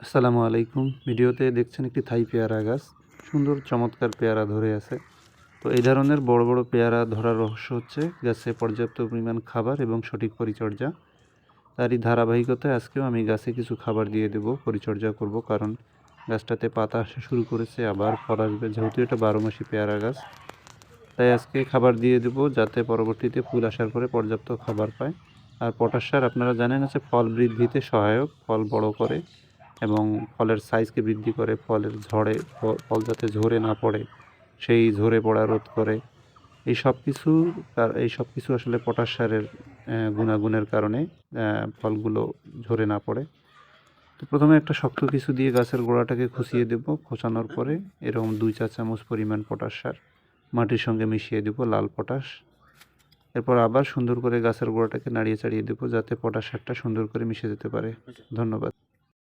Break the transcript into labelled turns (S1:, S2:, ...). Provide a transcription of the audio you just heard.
S1: আসসালামু আলাইকুম। ভিডিওতে দেখছেন একটি থাই পেয়ারা গাছ। সুন্দর চমৎকার পেয়ারা ধরে আছে। তো এই ধরনের বড় বড় পেয়ারা ধরার রহস্য হচ্ছে গাছে পর্যাপ্ত পরিমাণ খাবার এবং সঠিক পরিচর্যা। তারই ধারাবাহিকতায় আজকেও আমি গাছে কিছু খাবার দিয়ে দেব, পরিচর্যা করব, কারণ গাছটাতে পাতা আসা শুরু করেছে, আবার ফল আসবে। যেহেতু এটা 12 মাসি পেয়ারা গাছ, তাই আজকে খাবার দিয়ে দেব যাতে পরবর্তীতে ফুল আসার পরে পর্যাপ্ত খাবার পায়। আর পটাশ সার আপনারা জানেন আছে ফল বৃদ্ধিতে সহায়ক, ফল বড় করে এবং ফলের সাইজকে বৃদ্ধি করে, ফলের ঝড়ে ফল যাতে ঝরে না পড়ে সেই ঝরে পড়া রোধ করে। এই সব কিছু আসলে পটাশ সারের গুণাগুণের কারণে ফলগুলো ঝরে না পড়ে। তো প্রথমে একটা শক্ত কিছু দিয়ে গাছের গোড়াটাকে খুঁচিয়ে দেব। খোঁচানোর পরে এরকম 2 চা চামচ পরিমাণ পটাশ সার মাটির সঙ্গে মিশিয়ে দেব, লাল পটাশ। এরপর আবার সুন্দর করে গাছের গোড়াটাকে নাড়িয়ে চাড়িয়ে দেবো যাতে পটাশ সারটা সুন্দর করে মিশে যেতে পারে। ধন্যবাদ।